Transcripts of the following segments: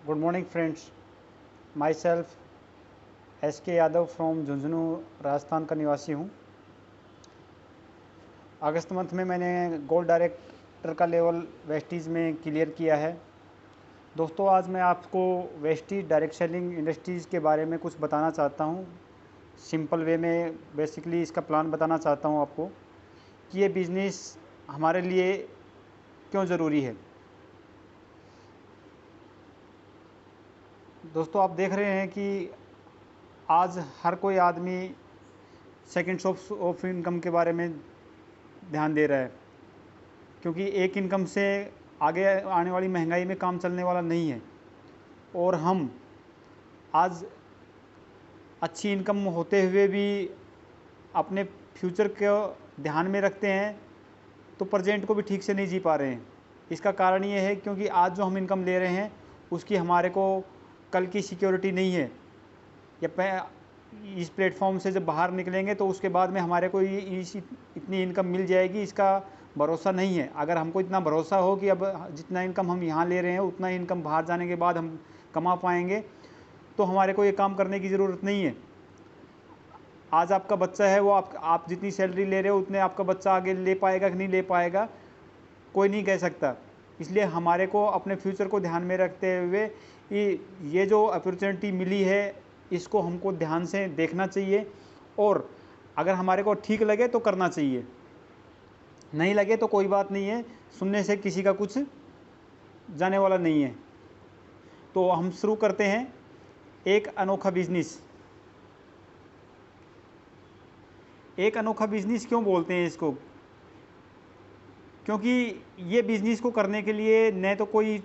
Good morning friends. Myself SK Yadav from Jhunjhunu Rajasthan का निवासी हूँ। अगस्त मंथ में मैंने गोल्ड डायरेक्टर का लेवल वेस्टीज़ में क्लियर किया है। दोस्तों आज मैं आपको वेस्टीज डायरेक्ट सेलिंग इंडस्ट्रीज़ के बारे में कुछ बताना चाहता हूँ। सिंपल वे में बेसिकली इसका प्लान बताना चाहता हूँ आपको कि ये बिज़नेस हमारे लिए क्यों ज़रूरी है। दोस्तों आप देख रहे हैं कि आज हर कोई आदमी सेकंड सोर्स ऑफ इनकम के बारे में ध्यान दे रहा है, क्योंकि एक इनकम से आगे आने वाली महंगाई में काम चलने वाला नहीं है। और हम आज अच्छी इनकम होते हुए भी अपने फ्यूचर को ध्यान में रखते हैं तो प्रेजेंट को भी ठीक से नहीं जी पा रहे हैं। इसका कारण ये है क्योंकि आज जो हम इनकम ले रहे हैं उसकी हमारे को कल की सिक्योरिटी नहीं है, या इस प्लेटफॉर्म से जब बाहर निकलेंगे तो उसके बाद में हमारे को इतनी इनकम मिल जाएगी, इसका भरोसा नहीं है। अगर हमको इतना भरोसा हो कि अब जितना इनकम हम यहाँ ले रहे हैं उतना इनकम बाहर जाने के बाद हम कमा पाएंगे तो हमारे को ये काम करने की ज़रूरत नहीं है। आज आपका बच्चा है, वो आप जितनी सैलरी ले रहे हो उतने आपका बच्चा आगे ले पाएगा कि नहीं ले पाएगा कोई नहीं कह सकता। इसलिए हमारे को अपने फ्यूचर को ध्यान में रखते हुए ये जो अपॉर्चुनिटी मिली है इसको हमको ध्यान से देखना चाहिए, और अगर हमारे को ठीक लगे तो करना चाहिए, नहीं लगे तो कोई बात नहीं है, सुनने से किसी का कुछ जाने वाला नहीं है। तो हम शुरू करते हैं एक अनोखा बिजनेस। एक अनोखा बिजनेस क्यों बोलते हैं इसको? क्योंकि ये बिज़नेस को करने के लिए न तो कोई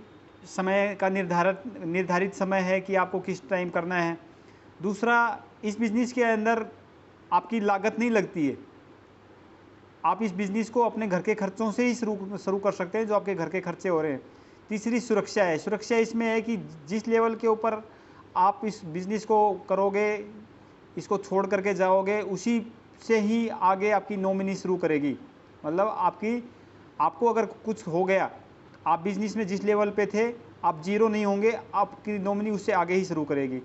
समय का निर्धारित समय है कि आपको किस टाइम करना है। दूसरा, इस बिज़नेस के अंदर आपकी लागत नहीं लगती है। आप इस बिज़नेस को अपने घर के खर्चों से ही शुरू कर सकते हैं जो आपके घर के खर्चे हो रहे हैं। तीसरी, सुरक्षा है। सुरक्षा इसमें है कि जिस लेवल के ऊपर आप इस बिज़नेस को करोगे, इसको छोड़ करके जाओगे, उसी से ही आगे आपकी नॉमिनी शुरू करेगी। मतलब आपको अगर कुछ हो गया, आप बिज़नेस में जिस लेवल पे थे आप जीरो नहीं होंगे, आपकी नॉमिनी उससे आगे ही शुरू करेगी।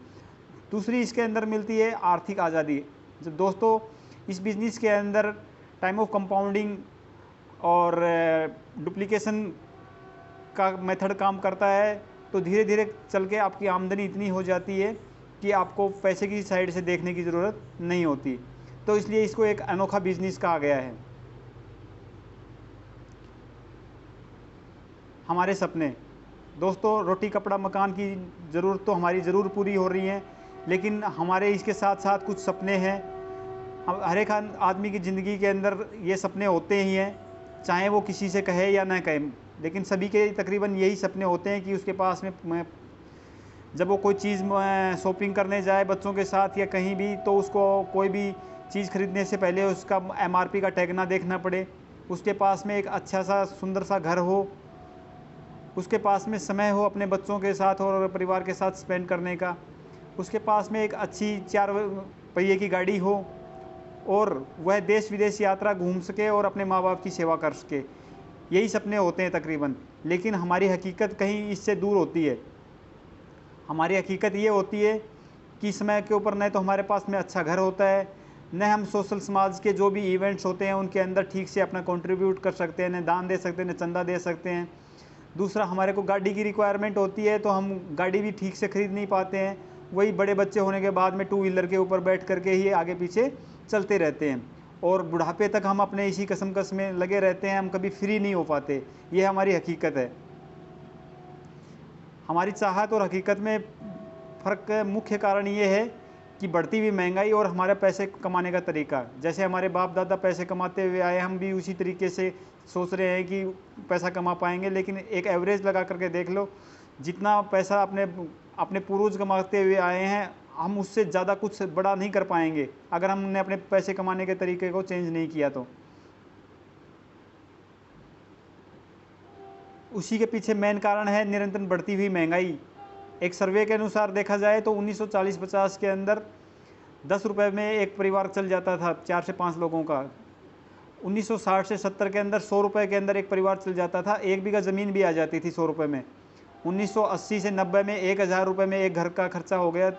दूसरी इसके अंदर मिलती है आर्थिक आज़ादी। जब दोस्तों इस बिज़नेस के अंदर टाइम ऑफ कंपाउंडिंग और डुप्लीकेशन का मेथड काम करता है, तो धीरे धीरे चल के आपकी आमदनी इतनी हो जाती है कि आपको पैसे की साइड से देखने की ज़रूरत नहीं होती। तो इसलिए इसको एक अनोखा बिज़नेस कहा गया है। हमारे सपने, दोस्तों रोटी कपड़ा मकान की ज़रूरत तो हमारी ज़रूर पूरी हो रही है, लेकिन हमारे इसके साथ साथ कुछ सपने हैं। हर एक आदमी की ज़िंदगी के अंदर ये सपने होते ही हैं, चाहे वो किसी से कहे या ना कहे, लेकिन सभी के तकरीबन यही सपने होते हैं कि उसके पास में जब वो कोई चीज़ शॉपिंग करने जाए बच्चों के साथ या कहीं भी, तो उसको कोई भी चीज़ खरीदने से पहले उसका MRP का टैग ना देखना पड़े, उसके पास में एक अच्छा सा सुंदर सा घर हो, उसके पास में समय हो अपने बच्चों के साथ और परिवार के साथ स्पेंड करने का, उसके पास में एक अच्छी 4 पहिए की गाड़ी हो, और वह देश विदेश यात्रा घूम सके और अपने माँ बाप की सेवा कर सके। यही सपने होते हैं तकरीबन, लेकिन हमारी हकीकत कहीं इससे दूर होती है। हमारी हकीकत ये होती है कि समय के ऊपर न तो हमारे पास में अच्छा घर होता है, न हम सोशल समाज के जो भी इवेंट्स होते हैं उनके अंदर ठीक से अपना कंट्रीब्यूट कर सकते हैं, न दान दे सकते हैं, न चंदा दे सकते हैं। दूसरा, हमारे को गाड़ी की रिक्वायरमेंट होती है तो हम गाड़ी भी ठीक से खरीद नहीं पाते हैं। वही बड़े बच्चे होने के बाद में 2 व्हीलर के ऊपर बैठ करके ही आगे पीछे चलते रहते हैं, और बुढ़ापे तक हम अपने इसी कसमकस में लगे रहते हैं, हम कभी फ्री नहीं हो पाते। ये हमारी हकीकत है। हमारी चाहत और हकीकत में फ़र्क का मुख्य कारण ये है कि बढ़ती हुई महंगाई और हमारे पैसे कमाने का तरीका। जैसे हमारे बाप दादा पैसे कमाते हुए आए, हम भी उसी तरीके से सोच रहे हैं कि पैसा कमा पाएंगे, लेकिन एक एवरेज लगा करके देख लो, जितना पैसा अपने पूर्वज कमाते हुए आए हैं, हम उससे ज़्यादा कुछ बड़ा नहीं कर पाएंगे अगर हमने अपने पैसे कमाने के तरीके को चेंज नहीं किया तो। उसी के पीछे मेन कारण है निरंतर बढ़ती हुई महंगाई। एक सर्वे के अनुसार देखा जाए तो 1940-50 के अंदर 10 रुपये में एक परिवार चल जाता था 4 से 5 लोगों का। 1960 से 70 के अंदर 100 रुपये के अंदर एक परिवार चल जाता था, 1 बीघा ज़मीन भी आ जाती थी 100 रुपये में। 1980 से 90 में 1000 रुपये में एक घर का खर्चा हो गया।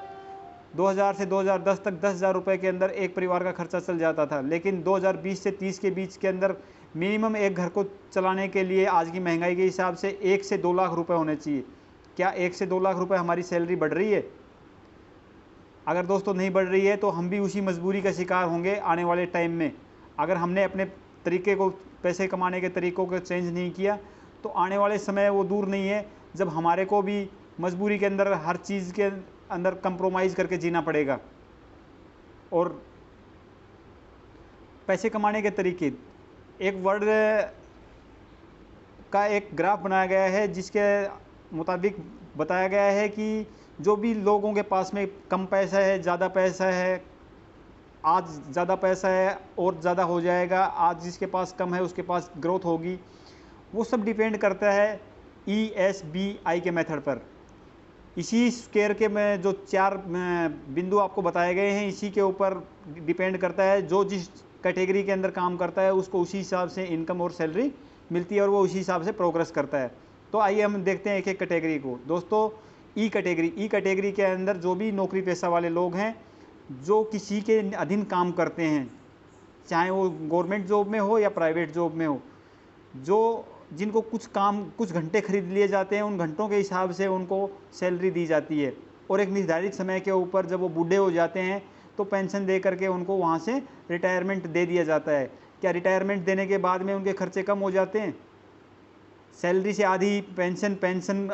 2000 से 2010 तक 10,000 रुपये के अंदर एक परिवार का खर्चा चल जाता था। लेकिन 2020 से 30 के बीच के अंदर मिनिमम एक घर को चलाने के लिए आज की महंगाई के हिसाब से 1 से 2 लाख रुपए होने चाहिए। क्या 1 से 2 लाख रुपए हमारी सैलरी बढ़ रही है? अगर दोस्तों नहीं बढ़ रही है तो हम भी उसी मजबूरी का शिकार होंगे आने वाले टाइम में। अगर हमने अपने तरीके को, पैसे कमाने के तरीक़ों को चेंज नहीं किया तो आने वाले समय वो दूर नहीं है जब हमारे को भी मजबूरी के अंदर हर चीज़ के अंदर कंप्रोमाइज़ करके जीना पड़ेगा। और पैसे कमाने के तरीके, एक वर्ल्ड का एक ग्राफ बनाया गया है जिसके मुताबिक बताया गया है कि जो भी लोगों के पास में कम पैसा है, ज़्यादा पैसा है, आज ज़्यादा पैसा है और ज़्यादा हो जाएगा, आज जिसके पास कम है उसके पास ग्रोथ होगी, वो सब डिपेंड करता है ESBI के मेथड पर। इसी स्क्वायर के में जो 4 बिंदु आपको बताए गए हैं, इसी के ऊपर डिपेंड करता है। जो जिस कैटेगरी के अंदर काम करता है उसको उसी हिसाब से इनकम और सैलरी मिलती है और वो उसी हिसाब से प्रोग्रेस करता है। तो आइए हम देखते हैं एक एक कैटेगरी को। दोस्तों, ई कैटेगरी के अंदर जो भी नौकरी पेशा वाले लोग हैं, जो किसी के अधीन काम करते हैं, चाहे वो गवर्नमेंट जॉब में हो या प्राइवेट जॉब में हो, जो जिनको कुछ घंटे खरीद लिए जाते हैं, उन घंटों के हिसाब से उनको सैलरी दी जाती है और एक निर्धारित समय के ऊपर जब वो बूढ़े हो जाते हैं तो पेंशन दे करके उनको वहाँ से रिटायरमेंट दे दिया जाता है। क्या रिटायरमेंट देने के बाद में उनके खर्चे कम हो जाते हैं? सैलरी से आधी पेंशन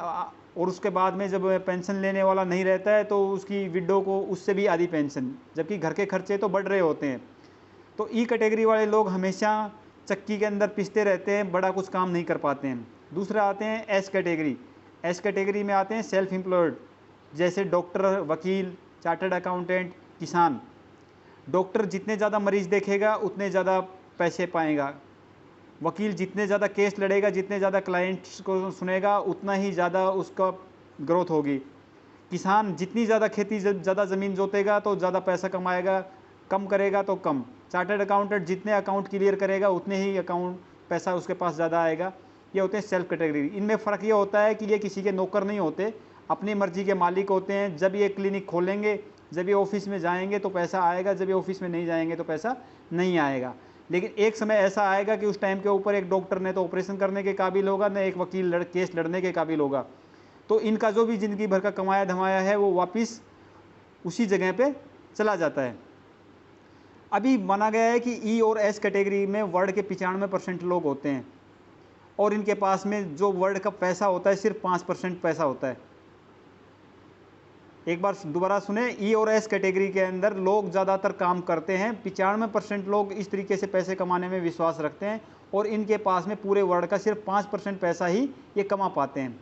और उसके बाद में जब पेंशन लेने वाला नहीं रहता है तो उसकी विडो को उससे भी आधी पेंशन, जबकि घर के खर्चे तो बढ़ रहे होते हैं। तो ई कैटेगरी वाले लोग हमेशा चक्की के अंदर पिसते रहते हैं, बड़ा कुछ काम नहीं कर पाते हैं। दूसरा आते हैं एस कैटेगरी में आते हैं सेल्फ एम्प्लॉयड, जैसे डॉक्टर, वकील, चार्टर्ड अकाउंटेंट, किसान। डॉक्टर जितने ज़्यादा मरीज़ देखेगा उतने ज़्यादा पैसे पाएगा। वकील जितने ज़्यादा केस लड़ेगा, जितने ज़्यादा क्लाइंट्स को सुनेगा, उतना ही ज़्यादा उसका ग्रोथ होगी। किसान जितनी ज़्यादा खेती, ज़्यादा ज़मीन जोतेगा तो ज़्यादा पैसा कमाएगा, कम करेगा तो कम। चार्टर्ड अकाउंटेंट जितने अकाउंट क्लियर करेगा उतने ही अकाउंट पैसा उसके पास ज़्यादा आएगा। ये होते हैं सेल्फ कैटेगरी। इनमें फ़र्क ये होता है कि ये किसी के नौकर नहीं होते, अपनी मर्जी के मालिक होते हैं। जब ये क्लिनिक खोलेंगे, जब ये ऑफिस में जाएंगे तो पैसा आएगा, जब ये ऑफिस में नहीं जाएंगे तो पैसा नहीं आएगा। लेकिन एक समय ऐसा आएगा कि उस टाइम के ऊपर एक डॉक्टर ने तो ऑपरेशन करने के काबिल होगा, न एक वकील केस लड़ने के काबिल होगा। तो इनका जो भी ज़िंदगी भर का कमाया धमाया है वो वापस उसी जगह पे चला जाता है। अभी माना गया है कि ई और एस कैटेगरी में वर्ल्ड के 95% लोग होते हैं और इनके पास में जो वर्ल्ड का पैसा होता है सिर्फ 5% पैसा होता है। एक बार दोबारा सुने, ई और एस कैटेगरी के अंदर लोग ज़्यादातर काम करते हैं। 95% लोग इस तरीके से पैसे कमाने में विश्वास रखते हैं और इनके पास में पूरे वर्ल्ड का सिर्फ 5% पैसा ही ये कमा पाते हैं।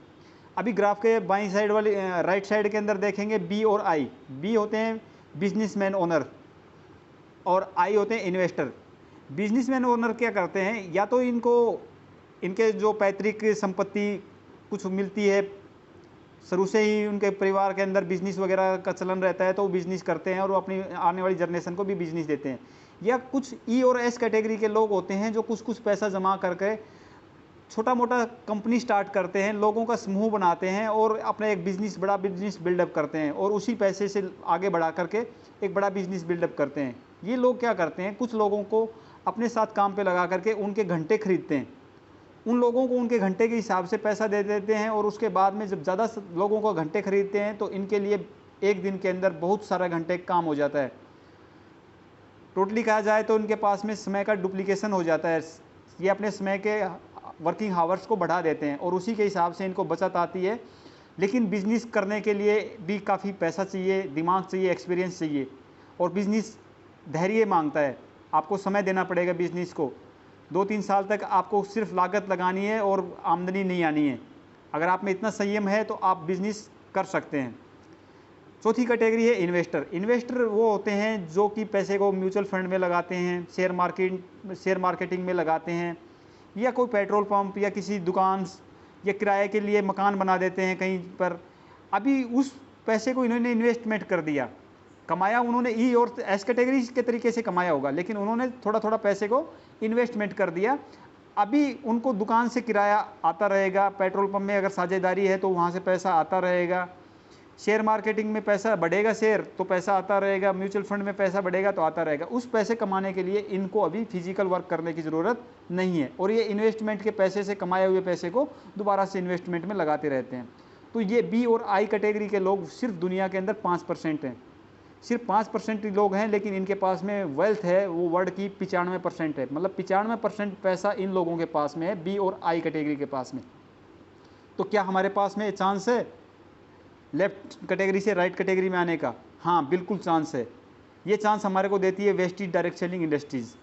अभी ग्राफ के बाईं साइड वाली राइट साइड के अंदर देखेंगे बी और आई। बी होते हैं बिजनेसमैन ओनर और आई होते हैं इन्वेस्टर। बिजनेसमैन ओनर क्या करते हैं, या तो इनके जो पैतृक संपत्ति कुछ मिलती है, शुरू से ही उनके परिवार के अंदर बिजनेस वगैरह का चलन रहता है तो वो बिजनेस करते हैं और वो अपनी आने वाली जनरेशन को भी बिजनेस देते हैं। या कुछ ई और एस कैटेगरी के लोग होते हैं जो कुछ पैसा जमा करके छोटा मोटा कंपनी स्टार्ट करते हैं, लोगों का समूह बनाते हैं और अपना एक बिजनेस, बड़ा बिजनेस बिल्डअप करते हैं और उसी पैसे से आगे बढ़ा करके एक बड़ा बिजनेस बिल्डअप करते हैं। ये लोग क्या करते हैं, कुछ लोगों को अपने साथ काम पे लगा करके उनके घंटे खरीदते हैं, उन लोगों को उनके घंटे के हिसाब से पैसा दे देते हैं और उसके बाद में जब ज़्यादा लोगों को घंटे खरीदते हैं तो इनके लिए एक दिन के अंदर बहुत सारा घंटे काम हो जाता है। टोटली कहा जाए तो इनके पास में समय का डुप्लीकेशन हो जाता है। ये अपने समय के वर्किंग आवर्स को बढ़ा देते हैं और उसी के हिसाब से इनको बचत आती है। लेकिन बिज़नेस करने के लिए भी काफ़ी पैसा चाहिए, दिमाग चाहिए, एक्सपीरियंस चाहिए और बिज़नेस धैर्य मांगता है। आपको समय देना पड़ेगा बिज़नेस को। 2-3 साल तक आपको सिर्फ लागत लगानी है और आमदनी नहीं आनी है। अगर आप में इतना संयम है तो आप बिज़नेस कर सकते हैं। चौथी कैटेगरी है इन्वेस्टर। इन्वेस्टर वो होते हैं जो कि पैसे को म्यूचुअल फंड में लगाते हैं, शेयर मार्केटिंग में लगाते हैं, या कोई पेट्रोल पंप या किसी दुकान या किराए के लिए मकान बना देते हैं कहीं पर। अभी उस पैसे को इन्होंने इन्वेस्टमेंट कर दिया, कमाया उन्होंने ई और एस कैटेगरी के तरीके से कमाया होगा, लेकिन उन्होंने थोड़ा थोड़ा पैसे को इन्वेस्टमेंट कर दिया अभी उनको दुकान से किराया आता रहेगा, पेट्रोल पंप में अगर साझेदारी है तो वहाँ से पैसा आता रहेगा, शेयर मार्केटिंग में पैसा बढ़ेगा, शेयर तो पैसा आता रहेगा, म्यूचुअल फंड में पैसा बढ़ेगा तो आता रहेगा। उस पैसे कमाने के लिए इनको अभी फिजिकल वर्क करने की ज़रूरत नहीं है, और ये इन्वेस्टमेंट के पैसे से कमाए हुए पैसे को दोबारा से इन्वेस्टमेंट में लगाते रहते हैं। तो ये बी और आई कैटेगरी के लोग सिर्फ दुनिया के अंदर 5% हैं, सिर्फ 5% लोग हैं, लेकिन इनके पास में वेल्थ है वो वर्ल्ड की 95% है। मतलब 95% पैसा इन लोगों के पास में है, बी और आई कैटेगरी के पास में। तो क्या हमारे पास में चांस है लेफ्ट कैटेगरी से राइट कैटेगरी में आने का? हाँ, बिल्कुल चांस है। ये चांस हमारे को देती है वेस्टेज डायरेक्ट सेलिंग इंडस्ट्रीज।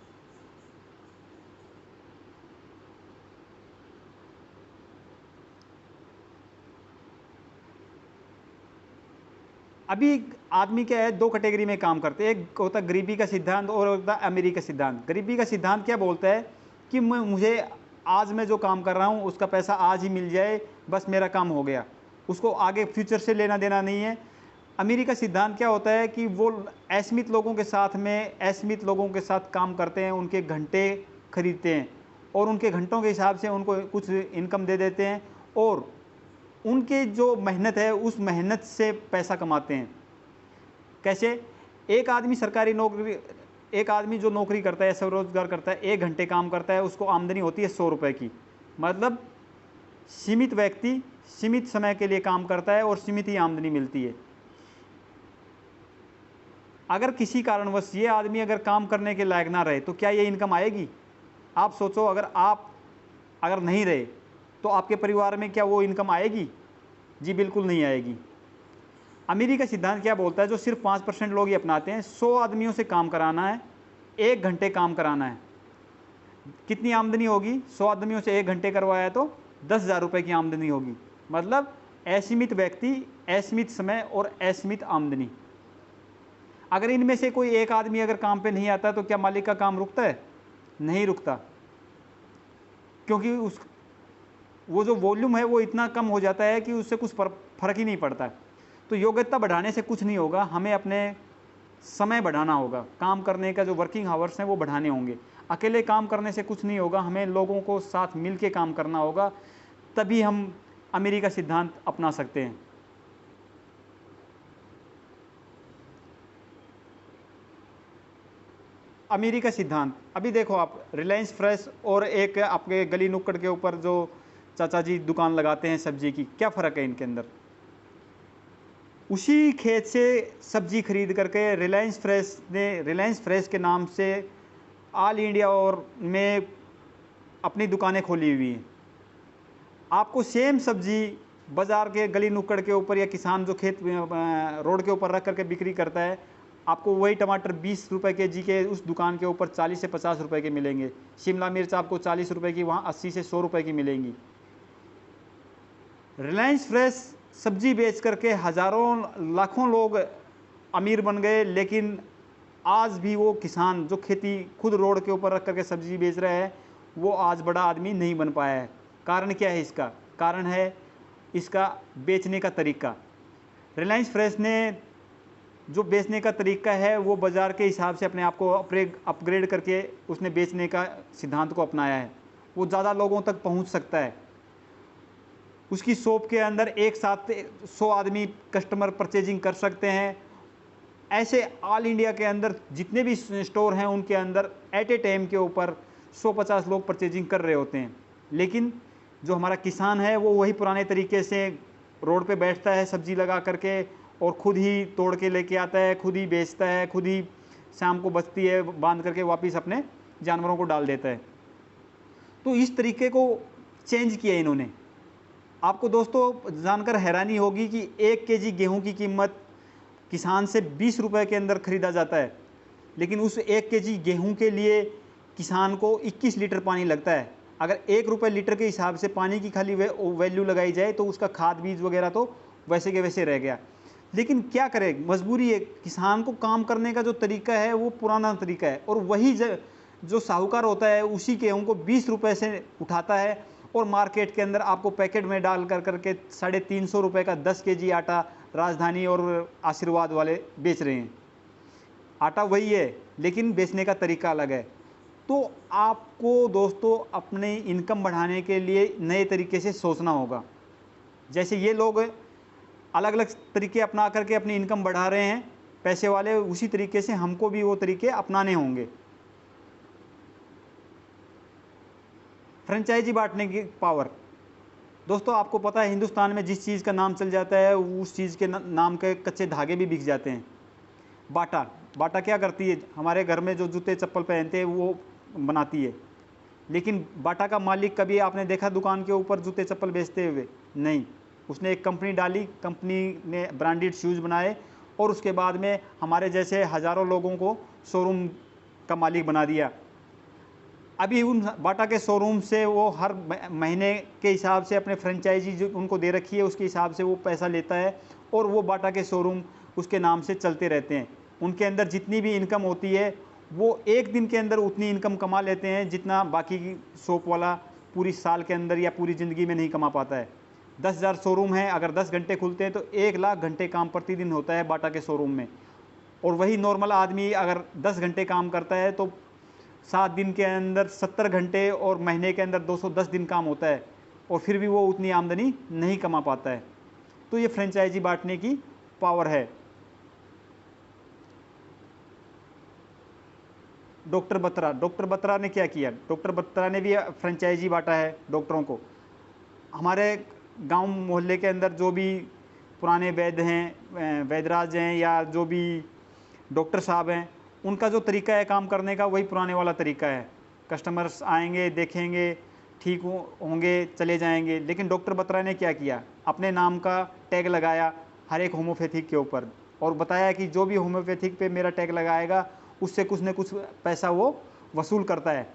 अभी आदमी क्या है, दो कैटेगरी में काम करते हैं। एक होता है गरीबी का सिद्धांत और होता है अमीरी का सिद्धांत। गरीबी का सिद्धांत क्या बोलता है कि मुझे आज मैं जो काम कर रहा हूँ उसका पैसा आज ही मिल जाए, बस मेरा काम हो गया, उसको आगे फ्यूचर से लेना देना नहीं है। अमीरी का सिद्धांत क्या होता है कि वो असीमित लोगों के साथ में असीमित लोगों के साथ काम करते हैं, उनके घंटे खरीदते हैं और उनके घंटों के हिसाब से उनको कुछ इनकम दे देते हैं, और उनके जो मेहनत है उस मेहनत से पैसा कमाते हैं। कैसे? एक आदमी सरकारी नौकरी, एक आदमी जो नौकरी करता है, स्वरोजगार करता है, 1 घंटे काम करता है, उसको आमदनी होती है 100 रुपये की। मतलब सीमित व्यक्ति सीमित समय के लिए काम करता है और सीमित ही आमदनी मिलती है। अगर किसी कारणवश ये आदमी अगर काम करने के लायक ना रहे तो क्या ये इनकम आएगी? आप सोचो, अगर आप नहीं रहे तो आपके परिवार में क्या वो इनकम आएगी? जी बिल्कुल नहीं आएगी। अमीरी का सिद्धांत क्या बोलता है, जो सिर्फ 5% लोग ही अपनाते हैं, 100 आदमियों से काम कराना है, 1 घंटे काम कराना है, कितनी आमदनी होगी? 100 आदमियों से 1 घंटे करवाया तो 10,000 रुपये की आमदनी होगी। मतलब असीमित व्यक्ति, असीमित समय और असीमित आमदनी। अगर इनमें से कोई एक आदमी अगर काम पे नहीं आता तो क्या मालिक का काम रुकता है? नहीं रुकता, क्योंकि वो जो वॉल्यूम है वो इतना कम हो जाता है कि उससे कुछ फर्क ही नहीं पड़ता। तो योग्यता बढ़ाने से कुछ नहीं होगा, हमें अपने समय बढ़ाना होगा, काम करने का जो वर्किंग आवर्स हैं वो बढ़ाने होंगे। अकेले काम करने से कुछ नहीं होगा, हमें लोगों को साथ मिल के काम करना होगा, तभी हम अमीरी का सिद्धांत अपना सकते हैं। अमीरी का सिद्धांत, अभी देखो आप रिलायंस फ्रेश और एक आपके गली नुक्कड़ के ऊपर जो चाचा जी दुकान लगाते हैं सब्जी की, क्या फ़र्क है इनके अंदर? उसी खेत से सब्जी खरीद करके रिलायंस फ्रेश ने रिलायंस फ्रेश के नाम से ऑल इंडिया और में अपनी दुकानें खोली हुई हैं। आपको सेम सब्जी बाज़ार के गली नुक्कड़ के ऊपर या किसान जो खेत रोड के ऊपर रख करके बिक्री करता है, आपको वही टमाटर 20 रुपये के जी के उस दुकान के ऊपर 40 से 50 रुपये के मिलेंगे। शिमला मिर्च आपको 40 रुपये की वहाँ 80 से 100 रुपये की मिलेंगी। रिलायंस फ्रेश सब्जी बेच करके हज़ारों लाखों लोग अमीर बन गए, लेकिन आज भी वो किसान जो खेती खुद रोड के ऊपर रख करके सब्जी बेच रहे हैं वो आज बड़ा आदमी नहीं बन पाया है। कारण क्या है इसका? कारण है इसका बेचने का तरीका। रिलायंस फ्रेश ने जो बेचने का तरीका है वो बाज़ार के हिसाब से अपने आप को अपग्रेड करके उसने बेचने का सिद्धांत को अपनाया है। वो ज़्यादा लोगों तक पहुंच सकता है। उसकी शॉप के अंदर एक साथ 100 आदमी कस्टमर परचेजिंग कर सकते हैं। ऐसे ऑल इंडिया के अंदर जितने भी स्टोर हैं उनके अंदर एट ए टाइम के ऊपर 150 लोग परचेजिंग कर रहे होते हैं। लेकिन जो हमारा किसान है वो वही पुराने तरीके से रोड पे बैठता है सब्जी लगा करके और ख़ुद ही तोड़ के लेके आता है, खुद ही बेचता है, खुद ही शाम को बचती है बांध करके वापस अपने जानवरों को डाल देता है। तो इस तरीके को चेंज किया इन्होंने। आपको दोस्तों जानकर हैरानी होगी कि 1 केजी गेहूं की कीमत किसान से 20 रुपये के अंदर ख़रीदा जाता है, लेकिन उस 1 केजी गेहूं के लिए किसान को 21 लीटर पानी लगता है। अगर 1 रुपये लीटर के हिसाब से पानी की खाली वैल्यू लगाई जाए तो उसका खाद बीज वगैरह तो वैसे के वैसे रह गया। लेकिन क्या करें, मजबूरी है। किसान को काम करने का जो तरीका है वो पुराना तरीका है, और वही जो साहूकार होता है उसी गेहूं को 20 रुपये से उठाता है और मार्केट के अंदर आपको पैकेट में डाल करके 350 रुपये का 10 केजी आटा राजधानी और आशीर्वाद वाले बेच रहे हैं। आटा वही है लेकिन बेचने का तरीका अलग है। तो आपको दोस्तों अपनी इनकम बढ़ाने के लिए नए तरीके से सोचना होगा। जैसे ये लोग अलग अलग तरीके अपना करके अपनी इनकम बढ़ा रहे हैं पैसे वाले, उसी तरीके से हमको भी वो तरीके अपनाने होंगे। फ्रेंचाइजी बांटने की पावर, दोस्तों आपको पता है हिंदुस्तान में जिस चीज़ का नाम चल जाता है उस चीज़ के नाम के कच्चे धागे भी बिक जाते हैं। बाटा, बाटा क्या करती है, हमारे घर में जो जूते चप्पल पहनते हैं वो बनाती है, लेकिन बाटा का मालिक कभी आपने देखा दुकान के ऊपर जूते चप्पल बेचते हुए? नहीं। उसने एक कंपनी डाली, कंपनी ने ब्रांडेड शूज़ बनाए और उसके बाद में हमारे जैसे हज़ारों लोगों को शोरूम का मालिक बना दिया। अभी उन बाटा के शोरूम से वो हर महीने के हिसाब से अपने फ्रेंचाइजी जो उनको दे रखी है उसके हिसाब से वो पैसा लेता है और वो बाटा के शोरूम उसके नाम से चलते रहते हैं। उनके अंदर जितनी भी इनकम होती है वो एक दिन के अंदर उतनी इनकम कमा लेते हैं जितना बाकी की शॉप वाला पूरी साल के अंदर या पूरी ज़िंदगी में नहीं कमा पाता है। 10,000 शोरूम हैं, अगर 10 घंटे खुलते हैं तो 1,00,000 घंटे काम प्रतिदिन होता है बाटा के शोरूम में। और वही नॉर्मल आदमी अगर 10 घंटे काम करता है तो 7 दिन के अंदर 70 घंटे और महीने के अंदर 210 दिन काम होता है और फिर भी वो उतनी आमदनी नहीं कमा पाता है। तो ये फ्रेंचाइजी बांटने की पावर है। डॉक्टर बत्रा ने क्या किया? डॉक्टर बत्रा ने भी फ्रेंचाइजी बांटा है डॉक्टरों को। हमारे गांव मोहल्ले के अंदर जो भी पुराने वैद्य हैं, वैद्यराज हैं या जो भी डॉक्टर साहब हैं, उनका जो तरीका है काम करने का वही पुराने वाला तरीका है। कस्टमर्स आएंगे, देखेंगे, ठीक होंगे, चले जाएंगे। लेकिन डॉक्टर बत्रा ने क्या किया? अपने नाम का टैग लगाया हर एक होम्योपैथिक के ऊपर और बताया कि जो भी होम्योपैथिक पे मेरा टैग लगाएगा उससे कुछ न कुछ पैसा वो वसूल करता है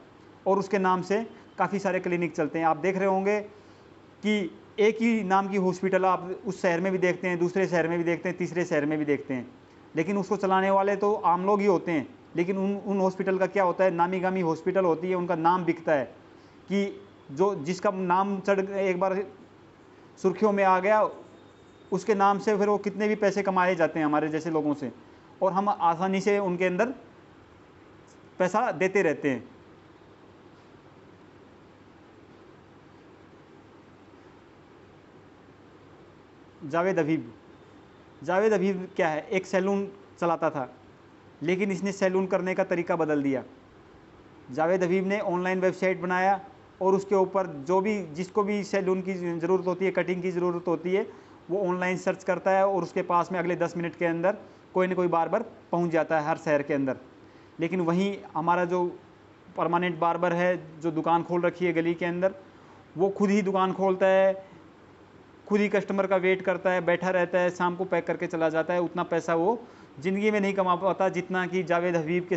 और उसके नाम से काफ़ी सारे क्लिनिक चलते हैं। आप देख रहे होंगे कि एक ही नाम की हॉस्पिटल आप उस शहर में भी देखते हैं, दूसरे शहर में भी देखते हैं, तीसरे शहर में भी देखते हैं, लेकिन उसको चलाने वाले तो आम लोग ही होते हैं। लेकिन उन हॉस्पिटल का क्या होता है, नामी गामी हॉस्पिटल होती है, उनका नाम बिकता है कि जो जिसका नाम चढ़ एक बार सुर्खियों में आ गया उसके नाम से फिर वो कितने भी पैसे कमाए जाते हैं हमारे जैसे लोगों से, और हम आसानी से उनके अंदर पैसा देते रहते हैं। जावेद अभीब क्या है, एक सैलून चलाता था लेकिन इसने सैलून करने का तरीका बदल दिया। जावेद अभीब ने ऑनलाइन वेबसाइट बनाया और उसके ऊपर जो भी जिसको भी सैलून की ज़रूरत होती है, कटिंग की ज़रूरत होती है, वो ऑनलाइन सर्च करता है और उसके पास में अगले 10 मिनट के अंदर कोई ना कोई बार्बर पहुंच जाता है हर शहर के अंदर। लेकिन वहीं हमारा जो परमानेंट बार्बर है जो दुकान खोल रखी है गली के अंदर, वो खुद ही दुकान खोलता है, खुद ही कस्टमर का वेट करता है, बैठा रहता है, शाम को पैक करके चला जाता है। उतना पैसा वो ज़िंदगी में नहीं कमा पाता जितना कि जावेद हबीब के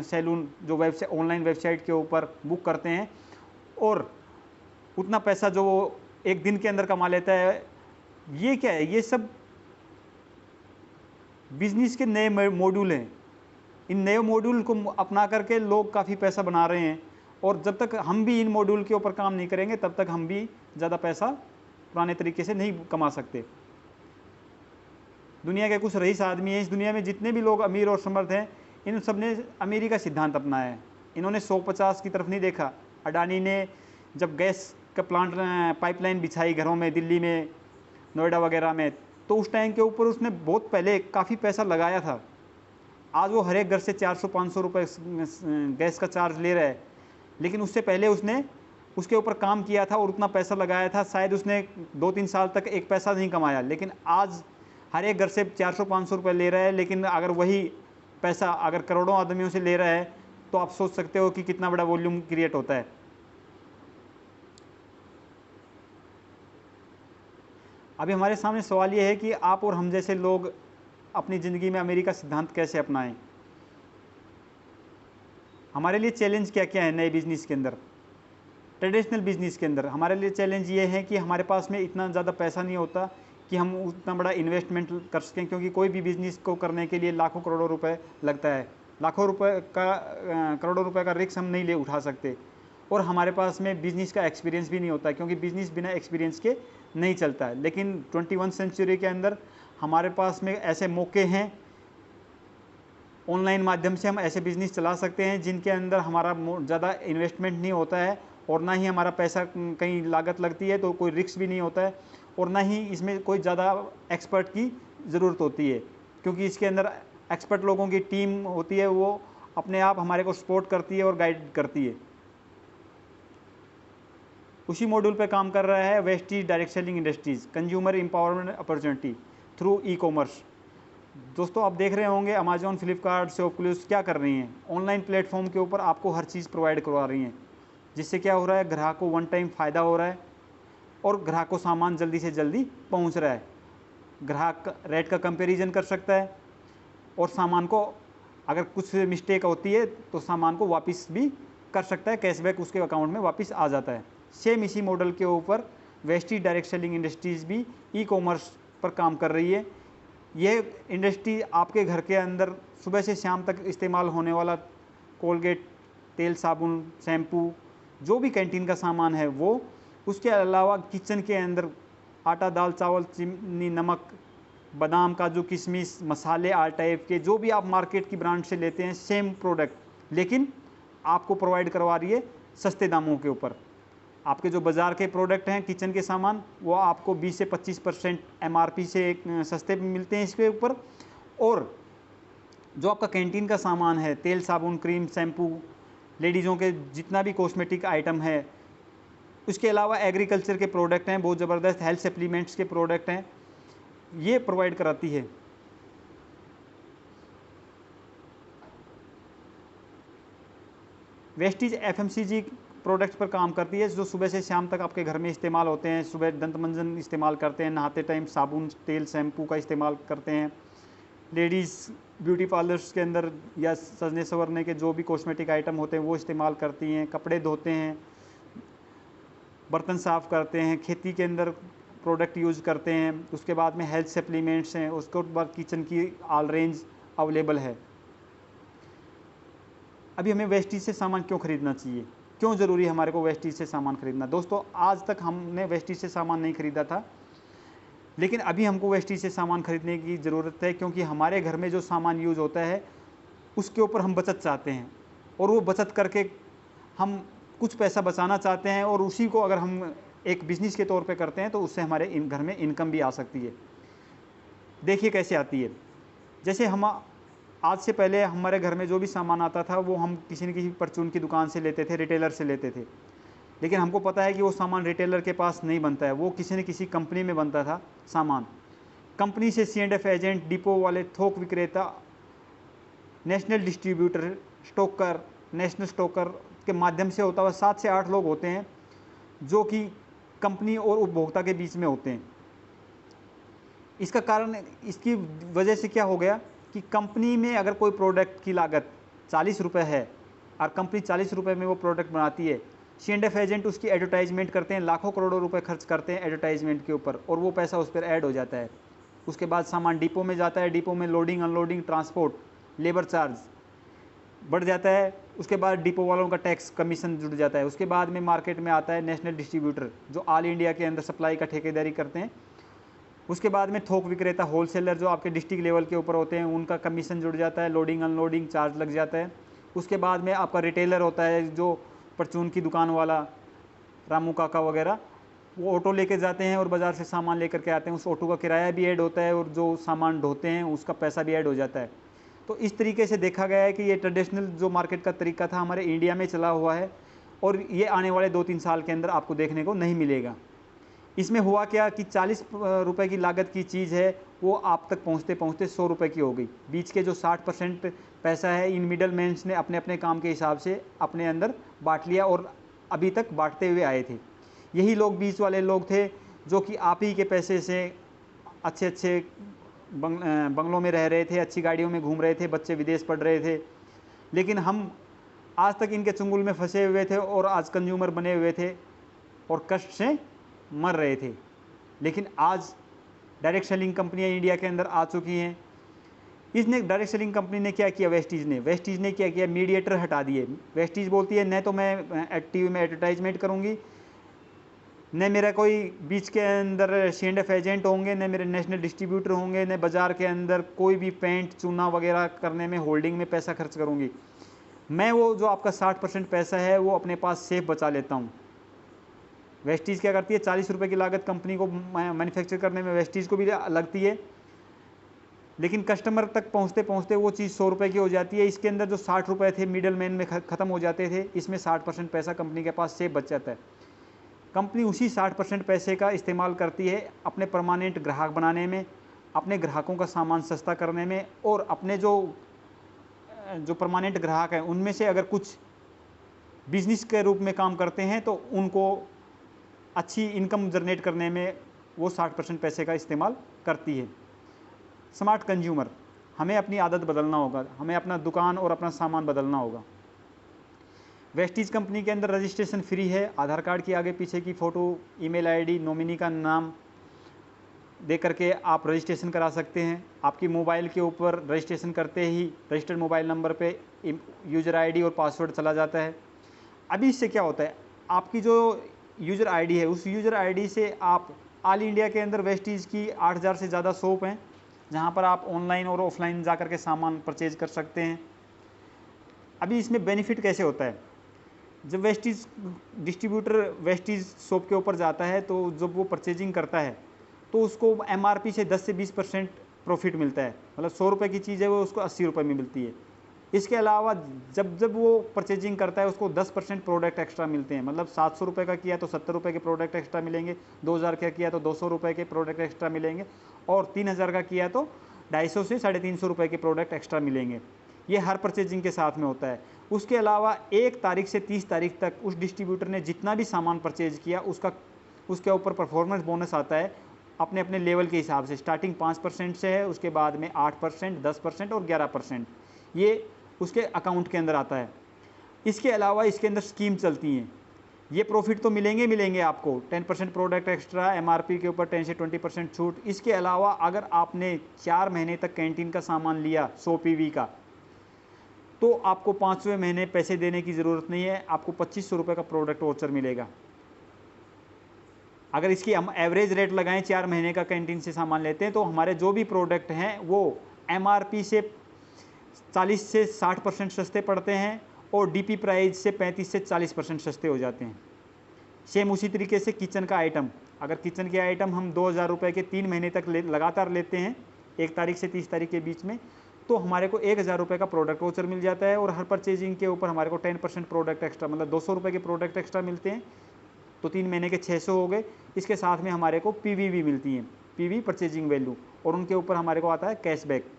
सैलून जो वेबसाइट ऑनलाइन वेबसाइट के ऊपर बुक करते हैं, और उतना पैसा जो वो एक दिन के अंदर कमा लेता है। ये क्या है? ये सब बिजनेस के नए मॉड्यूल हैं। इन नए मॉड्यूल को अपना करके लोग काफ़ी पैसा बना रहे हैं, और जब तक हम भी इन मॉड्यूल के ऊपर काम नहीं करेंगे तब तक हम भी ज़्यादा पैसा पुराने तरीके से नहीं कमा सकते। दुनिया के कुछ रईस आदमी हैं, इस दुनिया में जितने भी लोग अमीर और समर्थ हैं, इन सब ने अमीरी का सिद्धांत अपनाया है। इन्होंने 150 की तरफ नहीं देखा। अडानी ने जब गैस का प्लांट पाइपलाइन बिछाई घरों में, दिल्ली में, नोएडा वगैरह में, तो उस टाइम के ऊपर उसने बहुत पहले काफ़ी पैसा लगाया था। आज वो हर एक घर से 400-500 रुपये गैस का चार्ज ले रहा है, लेकिन उससे पहले उसने उसके ऊपर काम किया था और उतना पैसा लगाया था। शायद उसने 2-3 साल तक एक पैसा नहीं कमाया, लेकिन आज हर एक घर से 400-500 रुपये ले रहा है। लेकिन अगर वही पैसा अगर करोड़ों आदमियों से ले रहा है तो आप सोच सकते हो कि कितना बड़ा वॉल्यूम क्रिएट होता है। अभी हमारे सामने सवाल ये है कि आप और हम जैसे लोग अपनी ज़िंदगी में अमेरिका सिद्धांत कैसे अपनाएं। हमारे लिए चैलेंज क्या क्या है नए बिज़नेस के अंदर, ट्रेडिशनल बिज़नेस के अंदर? हमारे लिए चैलेंज ये है कि हमारे पास में इतना ज़्यादा पैसा नहीं होता कि हम उतना बड़ा इन्वेस्टमेंट कर सकें, क्योंकि कोई भी बिज़नेस को करने के लिए लाखों करोड़ों रुपए लगता है। लाखों रुपए का करोड़ों रुपए का रिस्क हम नहीं ले उठा सकते, और हमारे पास में बिज़नेस का एक्सपीरियंस भी नहीं होता, क्योंकि बिज़नेस बिना एक्सपीरियंस के नहीं चलता है। लेकिन 21 सेंचुरी के अंदर हमारे पास में ऐसे मौके हैं ऑनलाइन माध्यम से हम ऐसे बिज़नेस चला सकते हैं जिनके अंदर हमारा ज़्यादा इन्वेस्टमेंट नहीं होता है और ना ही हमारा पैसा कहीं लागत लगती है, तो कोई रिस्क भी नहीं होता है और ना ही इसमें कोई ज़्यादा एक्सपर्ट की ज़रूरत होती है, क्योंकि इसके अंदर एक्सपर्ट लोगों की टीम होती है, वो अपने आप हमारे को सपोर्ट करती है और गाइड करती है। उसी मॉड्यूल पे काम कर रहा है Vestige direct selling industries, consumer empowerment opportunity through e commerce. दोस्तों, आप देख रहे होंगे अमेजोन, फ्लिपकार्ट, शॉपक्लूज क्या कर रही हैं, ऑनलाइन प्लेटफॉर्म के ऊपर आपको हर चीज़ प्रोवाइड करवा रही हैं, जिससे क्या हो रहा है, ग्राहक को वन टाइम फ़ायदा हो रहा है और ग्राहक को सामान जल्दी से जल्दी पहुंच रहा है। ग्राहक रेट का कंपैरिजन कर सकता है और सामान को अगर कुछ मिस्टेक होती है तो सामान को वापस भी कर सकता है, कैशबैक उसके अकाउंट में वापस आ जाता है। सेम इसी मॉडल के ऊपर वेस्टीज डायरेक्ट सेलिंग इंडस्ट्रीज़ भी ई कॉमर्स पर काम कर रही है। यह इंडस्ट्री आपके घर के अंदर सुबह से शाम तक इस्तेमाल होने वाला कोलगेट, तेल, साबुन, शैम्पू, जो भी कैंटीन का सामान है वो, उसके अलावा किचन के अंदर आटा, दाल, चावल, चीनी, नमक, बादाम, काजू, किशमिश, मसाले आल टाइप के जो भी आप मार्केट की ब्रांड से लेते हैं, सेम प्रोडक्ट, लेकिन आपको प्रोवाइड करवा रही है सस्ते दामों के ऊपर। आपके जो बाज़ार के प्रोडक्ट हैं किचन के सामान, वो आपको 20 से 25% MRP से सस्ते मिलते हैं इसके ऊपर। और जो आपका कैंटीन का सामान है, तेल, साबुन, क्रीम, शैम्पू, लेडीज़ों के जितना भी कॉस्मेटिक आइटम है, उसके अलावा एग्रीकल्चर के प्रोडक्ट हैं, बहुत ज़बरदस्त हेल्थ सप्लीमेंट्स के प्रोडक्ट हैं, ये प्रोवाइड कराती है। वेस्टीज FMCG प्रोडक्ट्स पर काम करती है, जो सुबह से शाम तक आपके घर में इस्तेमाल होते हैं। सुबह दंत मंजन इस्तेमाल करते हैं, नहाते टाइम साबुन, तेल, शैम्पू का इस्तेमाल करते हैं। लेडीज़ ब्यूटी पार्लर्स के अंदर या सजने संवरने के जो भी कॉस्मेटिक आइटम होते हैं वो इस्तेमाल करती हैं। कपड़े धोते हैं, बर्तन साफ़ करते हैं, खेती के अंदर प्रोडक्ट यूज़ करते हैं। उसके बाद में हेल्थ सप्लीमेंट्स हैं, उसके बाद किचन की ऑल रेंज अवेलेबल है। अभी हमें वेस्टीज से सामान क्यों ख़रीदना चाहिए, क्यों ज़रूरी है हमारे को वेस्टीज से सामान ख़रीदना? दोस्तों, आज तक हमने वेस्टीज से सामान नहीं ख़रीदा था, लेकिन अभी हमको वेस्टीज से सामान ख़रीदने की ज़रूरत है, क्योंकि हमारे घर में जो सामान यूज़ होता है उसके ऊपर हम बचत चाहते हैं और वो बचत करके हम कुछ पैसा बचाना चाहते हैं, और उसी को अगर हम एक बिज़नेस के तौर पे करते हैं तो उससे हमारे घर में इनकम भी आ सकती है। देखिए कैसे आती है। जैसे हम आज से पहले हमारे घर में जो भी सामान आता था वो हम किसी न किसी परचून की दुकान से लेते थे, रिटेलर से लेते थे, लेकिन हमको पता है कि वो सामान रिटेलर के पास नहीं बनता है, वो किसी न किसी कंपनी में बनता था सामान। कंपनी से C&F एजेंट, डिपो वाले, थोक विक्रेता, national distributor, stalker, national stalker के माध्यम से होता हुआ 7 से 8 लोग होते हैं जो कि कंपनी और उपभोक्ता के बीच में होते हैं। इसका कारण, इसकी वजह से क्या हो गया कि कंपनी में अगर कोई प्रोडक्ट की लागत 40 रुपये है और कंपनी 40 रुपये में वो प्रोडक्ट बनाती है, C&F एजेंट उसकी एडवर्टाइजमेंट करते हैं, लाखों करोड़ों रुपए खर्च करते हैं एडवर्टाइजमेंट के ऊपर, और वो पैसा उस पर ऐड हो जाता है। उसके बाद सामान डिपो में जाता है, डिपो में loading, unloading, transport, labour charge बढ़ जाता है। उसके बाद डिपो वालों का टैक्स कमीशन जुड़ जाता है। उसके बाद में मार्केट में आता है नेशनल डिस्ट्रीब्यूटर, जो ऑल इंडिया के अंदर सप्लाई का ठेकेदारी करते हैं। उसके बाद में थोक विक्रेता, होलसेलर, जो आपके डिस्ट्रिक्ट लेवल के ऊपर होते हैं, उनका कमीशन जुड़ जाता है, लोडिंग अनलोडिंग चार्ज लग जाता है। उसके बाद में आपका रिटेलर होता है, जो परचून की दुकान वाला, रामू काका वगैरह, वो ऑटो लेके जाते हैं और बाज़ार से सामान लेकर के आते हैं, उस ऑटो का किराया भी ऐड होता है और जो सामान ढोते हैं उसका पैसा भी ऐड हो जाता है। तो इस तरीके से देखा गया है कि ये ट्रेडिशनल जो मार्केट का तरीका था हमारे इंडिया में चला हुआ है, और ये आने वाले 2-3 साल के अंदर आपको देखने को नहीं मिलेगा। इसमें हुआ क्या कि 40 रुपये की लागत की चीज़ है, वो आप तक पहुँचते पहुँचते 100 रुपये की हो गई। बीच के जो 60% पैसा है, इन मिडल मैन्स ने अपने अपने काम के हिसाब से अपने अंदर बांट लिया और अभी तक बांटते हुए आए थे। यही लोग बीच वाले लोग थे जो कि आप ही के पैसे से अच्छे अच्छे बंगलों में रह रहे थे, अच्छी गाड़ियों में घूम रहे थे, बच्चे विदेश पढ़ रहे थे, लेकिन हम आज तक इनके चंगुल में फंसे हुए थे और आज कंज्यूमर बने हुए थे और कष्ट से मर रहे थे। लेकिन आज डायरेक्ट सेलिंग कंपनियां इंडिया के अंदर आ चुकी हैं। इसने डायरेक्ट सेलिंग कंपनी ने क्या किया, वेस्टीज ने क्या किया, मीडिएटर हटा दिए। वेस्टीज बोलती है न तो मैं टीवी में एडवर्टाइजमेंट करूंगी, न मेरा कोई बीच के अंदर C&F एजेंट होंगे, न मेरे नेशनल डिस्ट्रीब्यूटर होंगे, न बाज़ार के अंदर कोई भी पेंट चूना वगैरह करने में, होल्डिंग में पैसा खर्च करूँगी। मैं वो जो आपका 60% पैसा है वो अपने पास सेफ बचा लेता हूँ। वेस्टीज क्या करती है, 40 रुपये की लागत कंपनी को मैन्युफैक्चर करने में वेस्टीज को भी लगती है, लेकिन कस्टमर तक पहुंचते पहुंचते वो चीज़ 100 रुपये की हो जाती है। इसके अंदर जो 60 रुपये थे मिडल मैन में ख़त्म हो जाते थे, इसमें 60% पैसा कंपनी के पास सेफ बच जाता है। कंपनी उसी 60% पैसे का इस्तेमाल करती है अपने परमानेंट ग्राहक बनाने में, अपने ग्राहकों का सामान सस्ता करने में, और अपने जो परमानेंट ग्राहक हैं उनमें से अगर कुछ बिजनेस के रूप में काम करते हैं तो उनको अच्छी इनकम जनरेट करने में वो 60% पैसे का इस्तेमाल करती है। स्मार्ट कंज्यूमर, हमें अपनी आदत बदलना होगा, हमें अपना दुकान और अपना सामान बदलना होगा। वेस्टीज कंपनी के अंदर रजिस्ट्रेशन फ्री है। आधार कार्ड की आगे पीछे की फ़ोटो, ईमेल आईडी, नॉमिनी का नाम दे करके आप रजिस्ट्रेशन करा सकते हैं। आपकी मोबाइल के ऊपर रजिस्ट्रेशन करते ही रजिस्टर्ड मोबाइल नंबर पे यूज़र आईडी और पासवर्ड चला जाता है। अभी इससे क्या होता है, आपकी जो यूज़र आईडी है उस यूज़र आईडी से आप ऑल इंडिया के अंदर वेस्टीज की 8000 से ज़्यादा शॉप हैं जहां पर आप ऑनलाइन और ऑफलाइन जा कर के सामान परचेज कर सकते हैं। अभी इसमें बेनिफिट कैसे होता है, जब वेस्टीज डिस्ट्रीब्यूटर वेस्टीज शॉप के ऊपर जाता है तो जब वो परचेजिंग करता है तो उसको MRP से 10 से 20% प्रॉफिट मिलता है। मतलब 100 रुपये की चीज़ है वो उसको 80 रुपये में मिलती है। इसके अलावा जब वो परचेजिंग करता है उसको 10% प्रोडक्ट एक्स्ट्रा मिलते हैं। मतलब 700 रुपये का किया तो 70 रुपये के प्रोडक्ट एक्स्ट्रा मिलेंगे, 2000 का किया तो 200 रुपये के प्रोडक्ट एक्स्ट्रा मिलेंगे, और 3000 का किया तो 250 से 350 रुपये के प्रोडक्ट एक्स्ट्रा मिलेंगे। ये हर परचेजिंग के साथ में होता है। उसके अलावा 1 तारीख से 30 तारीख तक उस डिस्ट्रीब्यूटर ने जितना भी सामान परचेज किया उसके ऊपर परफॉर्मेंस बोनस आता है अपने अपने लेवल के हिसाब से। स्टार्टिंग 5% से है, उसके बाद में 8%, 10% और 11% ये उसके अकाउंट के अंदर आता है। इसके अलावा इसके अंदर स्कीम चलती हैं। ये प्रॉफिट तो मिलेंगे आपको, 10% प्रोडक्ट एक्स्ट्रा, MRP के ऊपर 10 से 20% छूट। इसके अलावा अगर आपने 4 महीने तक कैंटीन का सामान लिया 100 PV का, तो आपको 5वें महीने पैसे देने की ज़रूरत नहीं है, आपको 2500 रुपये का प्रोडक्ट वाउचर मिलेगा। अगर इसकी हम एवरेज रेट लगाएं, 4 महीने का कैंटीन से सामान लेते हैं तो हमारे जो भी प्रोडक्ट हैं वो MRP से 40 से 60% सस्ते पड़ते हैं और DP प्राइस से 35 से 40% सस्ते हो जाते हैं। सेम उसी तरीके से किचन का आइटम, अगर किचन के आइटम हम 2000 रुपये के 3 महीने तक लगातार लेते हैं 1 तारीख से 30 तारीख के बीच में, तो हमारे को 1000 रुपये का प्रोडक्ट वाउचर मिल जाता है। और हर परचेजिंग के ऊपर हमारे को 10% प्रोडक्ट एक्स्ट्रा, मतलब 200 रुपये के प्रोडक्ट एक्स्ट्रा मिलते हैं, तो 3 महीने के 600 हो गए। इसके साथ में हमारे को PV भी मिलती हैं, PV परचेजिंग वैल्यू, और उनके ऊपर हमारे को आता है कैशबैक।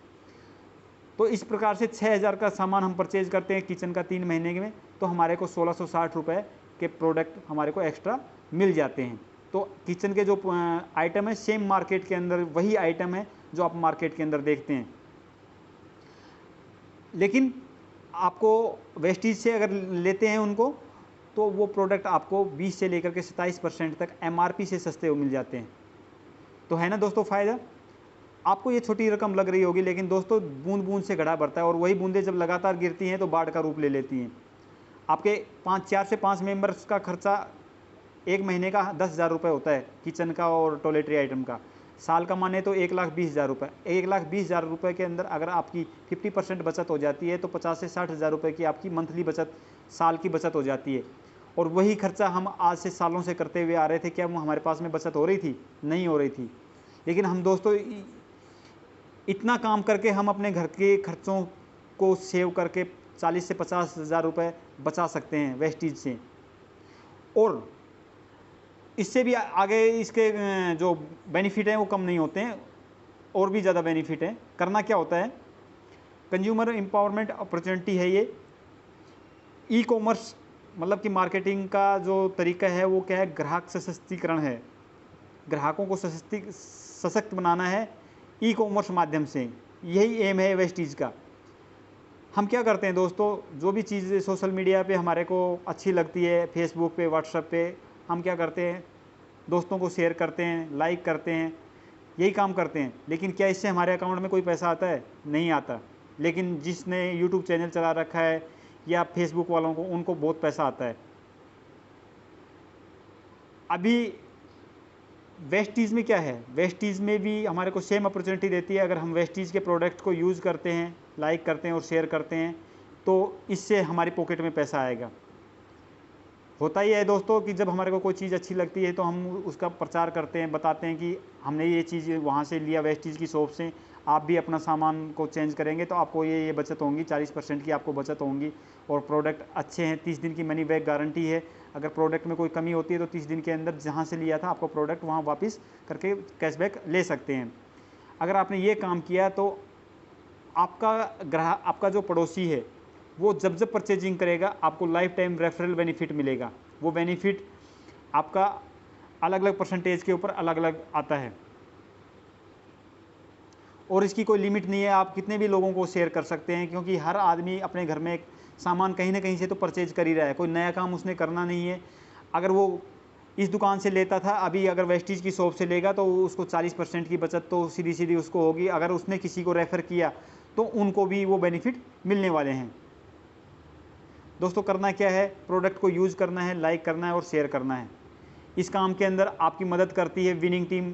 तो इस प्रकार से 6000 का सामान हम परचेज करते हैं किचन का 3 महीने में, तो हमारे को 1660 रुपये के प्रोडक्ट हमारे को एक्स्ट्रा मिल जाते हैं। तो किचन के जो आइटम है सेम मार्केट के अंदर वही आइटम है जो आप मार्केट के अंदर देखते हैं, लेकिन आपको वेस्टीज से अगर लेते हैं उनको तो वो प्रोडक्ट आपको 20 से लेकर के 27% तक MRP से सस्ते मिल जाते हैं। तो है ना दोस्तों फ़ायदा। आपको ये छोटी रकम लग रही होगी, लेकिन दोस्तों बूंद बूंद से घड़ा भरता है, और वही बूंदें जब लगातार गिरती हैं तो बाढ़ का रूप ले लेती हैं। आपके 4 से 5 मेंबर्स का खर्चा 1 महीने का 10,000 रुपये होता है किचन का और टॉयलेटरी आइटम का। साल का माने तो 1,20,000 रुपये। 1,20,000 रुपये के अंदर अगर आपकी 50% बचत हो जाती है तो 50 से 60,000 रुपये की आपकी मंथली बचत, साल की बचत हो जाती है। और वही खर्चा हम आज से सालों से करते हुए आ रहे थे, क्या हमारे पास में बचत हो रही थी? नहीं हो रही थी। लेकिन हम दोस्तों इतना काम करके हम अपने घर के खर्चों को सेव करके 40 से 50,000 रुपये बचा सकते हैं वेस्टीज से। और इससे भी आगे इसके जो बेनिफिट हैं वो कम नहीं होते हैं, और भी ज़्यादा बेनिफिट हैं। करना क्या होता है, कंज्यूमर एम्पावरमेंट अपॉर्चुनिटी है ये। ई-कॉमर्स मतलब कि मार्केटिंग का जो तरीका है वो क्या है, ग्राहक सशक्तिकरण है। ग्राहकों को सशक्त बनाना है ई-कॉमर्स माध्यम से, यही एम है वेस्टीज का। हम क्या करते हैं दोस्तों, जो भी चीज़ सोशल मीडिया पे हमारे को अच्छी लगती है, फेसबुक पे, व्हाट्सएप पे, हम क्या करते हैं, दोस्तों को शेयर करते हैं, लाइक करते हैं, यही काम करते हैं। लेकिन क्या इससे हमारे अकाउंट में कोई पैसा आता है? नहीं आता। लेकिन जिसने यूट्यूब चैनल चला रखा है या फेसबुक वालों को, उनको बहुत पैसा आता है। अभी वेस्टीज़ में क्या है, वेस्टीज़ में भी हमारे को सेम अपॉर्चुनिटी देती है। अगर हम वेस्टीज़ के प्रोडक्ट को यूज़ करते हैं, लाइक करते हैं और शेयर करते हैं, तो इससे हमारी पॉकेट में पैसा आएगा। होता ही है दोस्तों कि जब हमारे को कोई चीज़ अच्छी लगती है तो हम उसका प्रचार करते हैं, बताते हैं कि हमने ये चीज़ वहाँ से लिया वेस्टीज़ की शॉप से, आप भी अपना सामान को चेंज करेंगे तो आपको ये बचत होंगी, 40% की आपको बचत होंगी और प्रोडक्ट अच्छे हैं। 30 दिन की मनी बैक गारंटी है। अगर प्रोडक्ट में कोई कमी होती है तो 30 दिन के अंदर जहाँ से लिया था आपको प्रोडक्ट वहाँ वापस करके कैशबैक ले सकते हैं। अगर आपने ये काम किया तो आपका ग्राहक, आपका जो पड़ोसी है, वो जब जब परचेजिंग करेगा आपको लाइफ टाइम रेफरल बेनिफिट मिलेगा। वो बेनिफिट आपका अलग अलग परसेंटेज के ऊपर अलग अलग आता है और इसकी कोई लिमिट नहीं है। आप कितने भी लोगों को शेयर कर सकते हैं, क्योंकि हर आदमी अपने घर में सामान कहीं ना कहीं से तो परचेज कर ही रहा है। कोई नया काम उसने करना नहीं है। अगर वो इस दुकान से लेता था, अभी अगर वेस्टीज की शॉप से लेगा तो उसको 40% की बचत तो सीधी सीधी उसको होगी। अगर उसने किसी को रेफ़र किया तो उनको भी वो बेनिफिट मिलने वाले हैं। दोस्तों करना क्या है, प्रोडक्ट को यूज़ करना है, लाइक करना है और शेयर करना है। इस काम के अंदर आपकी मदद करती है विनिंग टीम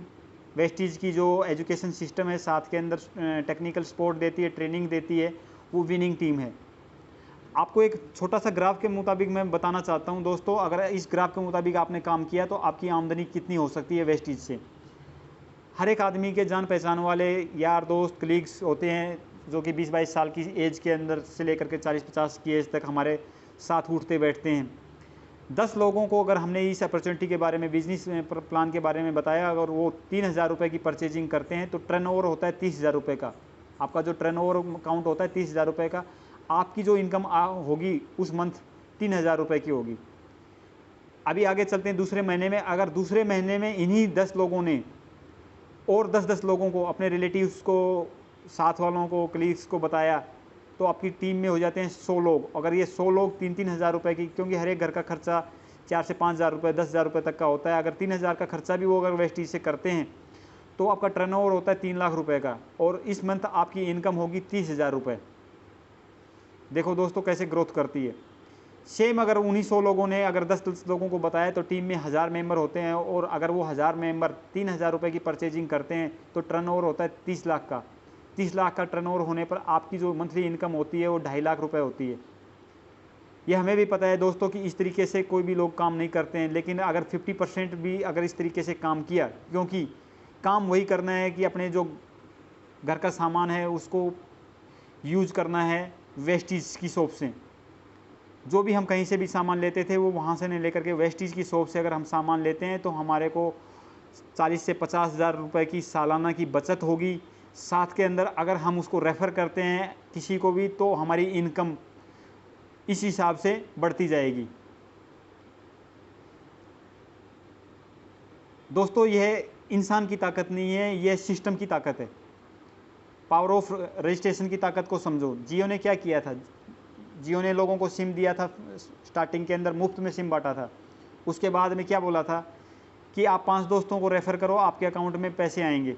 वेस्टीज की, जो एजुकेशन सिस्टम है, साथ के अंदर टेक्निकल सपोर्ट देती है, ट्रेनिंग देती है, वो विनिंग टीम है। आपको एक छोटा सा ग्राफ के मुताबिक मैं बताना चाहता हूं दोस्तों, अगर इस ग्राफ के मुताबिक आपने काम किया तो आपकी आमदनी कितनी हो सकती है वेस्टीज से। हर एक आदमी के जान पहचान वाले यार दोस्त कलीग्स होते हैं जो कि 20-22 साल की एज के अंदर से लेकर के 40-50 की एज तक हमारे साथ उठते बैठते हैं। 10 लोगों को अगर हमने इस अपॉर्चुनिटी के बारे में, बिजनेस प्लान के बारे में बताया, अगर वो 3,000 रुपये की परचेजिंग करते हैं तो टर्नओवर होता है 30,000 रुपये का। आपका जो टर्नओवर काउंट होता है 30,000 रुपये का, आपकी जो इनकम होगी उस मंथ 3,000 रुपये की होगी। अभी आगे चलते हैं दूसरे महीने में। अगर दूसरे महीने में इन्हीं 10 लोगों ने और 10-10 लोगों को, अपने रिलेटिव्स को, साथ वालों को, कलीग्स को बताया तो आपकी टीम में हो जाते हैं 100 लोग। अगर ये 100 लोग 3-3 हज़ार रुपये की, क्योंकि हर एक घर का खर्चा 4 से 5 हज़ार रुपये, 10 हज़ार रुपये तक का होता है। अगर 3,000 का खर्चा भी वो अगर वेस्टीज से करते हैं तो आपका टर्नओवर होता है 3 लाख रुपए का और इस मंथ आपकी इनकम होगी 30,000 रुपये। देखो दोस्तों कैसे ग्रोथ करती है। सेम अगर उन्हीं 100 लोगों ने अगर 10 लोगों को बताया तो टीम में 1000 मेंबर होते हैं और अगर वो 1000 मेंबर 3,000 रुपये की परचेजिंग करते हैं तो टर्नओवर होता है 30 लाख का। 30 लाख का टर्नओवर होने पर आपकी जो मंथली इनकम होती है वो 2.5 लाख रुपए होती है। ये हमें भी पता है दोस्तों कि इस तरीके से कोई भी लोग काम नहीं करते हैं, लेकिन अगर 50% भी अगर इस तरीके से काम किया, क्योंकि काम वही करना है कि अपने जो घर का सामान है उसको यूज़ करना है वेस्टीज की शॉप से। जो भी हम कहीं से भी सामान लेते थे वो वहाँ से नहीं लेकर के वेस्टीज की शॉप से अगर हम सामान लेते हैं तो हमारे को 40 से 50 हज़ार रुपये की सालाना की बचत होगी। साथ के अंदर अगर हम उसको रेफ़र करते हैं किसी को भी तो हमारी इनकम इस हिसाब से बढ़ती जाएगी। दोस्तों यह इंसान की ताकत नहीं है, यह सिस्टम की ताकत है। पावर ऑफ रजिस्ट्रेशन की ताकत को समझो। जियो ने क्या किया था, जियो ने लोगों को सिम दिया था, स्टार्टिंग के अंदर मुफ्त में सिम बांटा था। उसके बाद में क्या बोला था कि आप 5 दोस्तों को रेफ़र करो, आपके अकाउंट में पैसे आएंगे।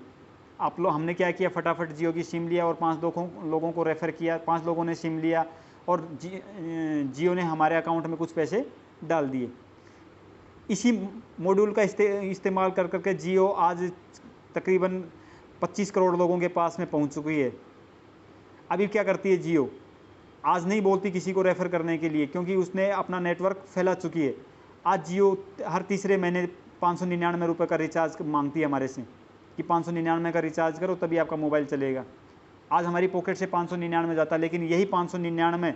आप लोग, हमने क्या किया, फटाफट जियो की सिम लिया और 5 लोगों को रेफ़र किया। 5 लोगों ने सिम लिया और जियो ने हमारे अकाउंट में कुछ पैसे डाल दिए। इसी मॉड्यूल का इस्तेमाल कर करके जियो आज तकरीबन 25 करोड़ लोगों के पास में पहुंच चुकी है। अभी क्या करती है जियो, आज नहीं बोलती किसी को रेफ़र करने के लिए, क्योंकि उसने अपना नेटवर्क फैला चुकी है। आज जियो हर तीसरे महीने 599 रुपये का रिचार्ज मांगती है हमारे से कि 599 का रिचार्ज करो तभी आपका मोबाइल चलेगा। आज हमारी पॉकेट से 599 जाता है, लेकिन यही 599